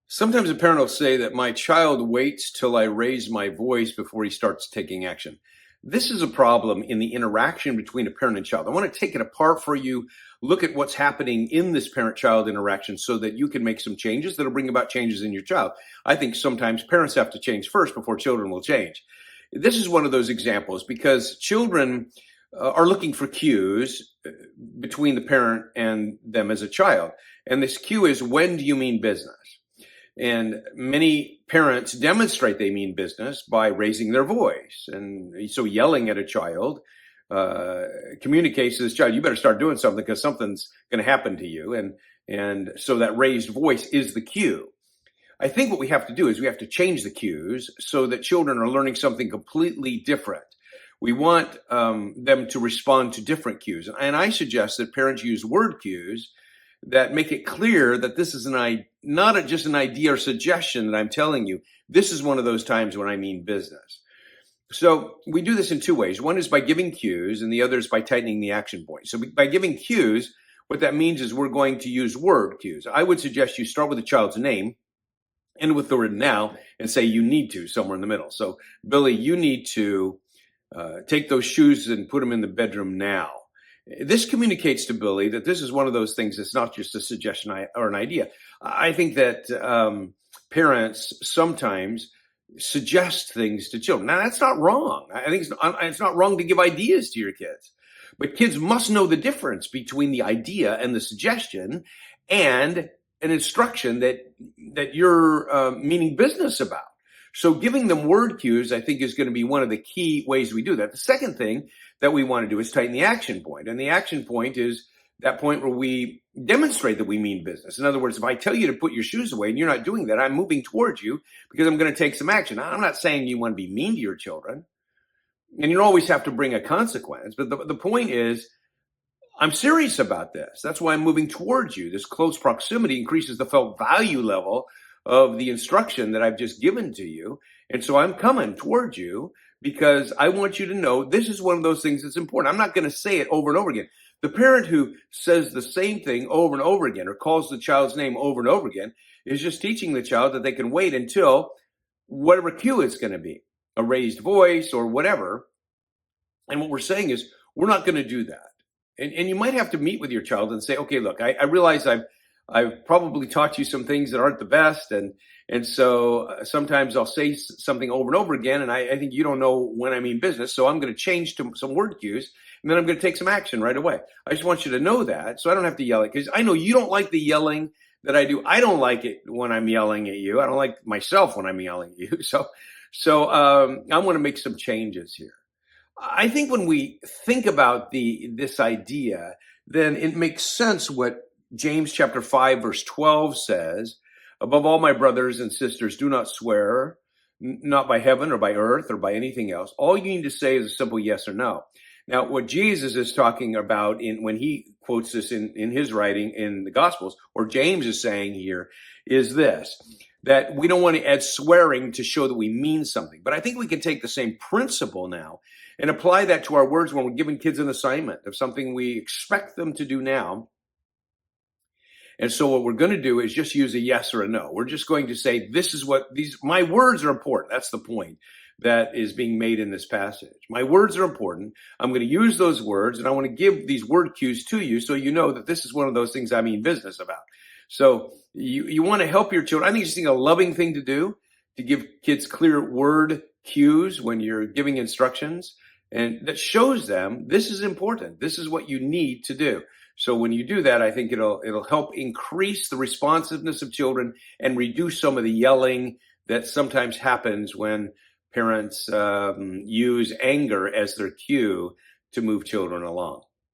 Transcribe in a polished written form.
Sometimes a parent will say that my child waits till I raise my voice before he starts taking action. This is a problem in the interaction between a parent and child. I want to take it apart for you, look at what's happening in this parent child interaction so that you can make some changes that'll bring about changes in your child. I think sometimes parents have to change first before children will change. This is one of those examples because children are looking for cues between the parent and them as a child. And this cue is, when do you mean business? And many parents demonstrate they mean business by raising their voice. And so yelling at a child communicates to this child, you better start doing something because something's going to happen to you. And so that raised voice is the cue. I think what we have to do is we have to change the cues so that children are learning something completely different. We want them to respond to different cues. And I suggest that parents use word cues that make it clear that this is not just an idea or suggestion that I'm telling you. This is one of those times when I mean business. So we do this in two ways. One is by giving cues, and the other is by tightening the action point. So by giving cues, what that means is we're going to use word cues. I would suggest you start with the child's name, end with the word now, and say you need to somewhere in the middle. So Billy, you need to take those shoes and put them in the bedroom now. This communicates to Billy that this is one of those things that's not just a suggestion or an idea. I think that parents sometimes suggest things to children. Now, that's not wrong. I think it's not wrong to give ideas to your kids. But kids must know the difference between the idea and the suggestion and an instruction that you're meaning business about. So giving them word cues, I think, is going to be one of the key ways we do that. The second thing that we want to do is tighten the action point. And the action point is that point where we demonstrate that we mean business. In other words, if I tell you to put your shoes away and you're not doing that, I'm moving towards you because I'm going to take some action. I'm not saying you want to be mean to your children. And you don't always have to bring a consequence. But the point is, I'm serious about this. That's why I'm moving towards you. This close proximity increases the felt value level of the instruction that I've just given to you. And so I'm coming towards you because I want you to know this is one of those things that's important. I'm not going to say it over and over again. The parent who says the same thing over and over again or calls the child's name over and over again is just teaching the child that they can wait until whatever cue it's going to be, a raised voice or whatever. And what we're saying is we're not going to do that. And you might have to meet with your child and say, okay, look, I realize I've probably taught you some things that aren't the best. And so sometimes I'll say something over and over again. And I think you don't know when I mean business. So I'm going to change to some word cues and then I'm going to take some action right away. I just want you to know that so I don't have to yell it because I know you don't like the yelling that I do. I don't like it when I'm yelling at you. I don't like myself when I'm yelling at you. So I want to make some changes here. I think when we think about this idea, then it makes sense what James chapter 5, verse 12 says, above all, my brothers and sisters, do not swear, not by heaven or by earth or by anything else. All you need to say is a simple yes or no. Now, what Jesus is talking about when he quotes this in his writing in the Gospels, or James is saying here, is this, that we don't want to add swearing to show that we mean something. But I think we can take the same principle now and apply that to our words when we're giving kids an assignment of something we expect them to do now. And so what we're going to do is just use a yes or a no. We're just going to say, this is what my words are important. That's the point that is being made in this passage. My words are important. I'm going to use those words and I want to give these word cues to you so you know that this is one of those things I mean business about. So you want to help your children. I think it's a loving thing to do, to give kids clear word cues when you're giving instructions. And that shows them this is important. This is what you need to do. So when you do that, I think it'll help increase the responsiveness of children and reduce some of the yelling that sometimes happens when parents use anger as their cue to move children along.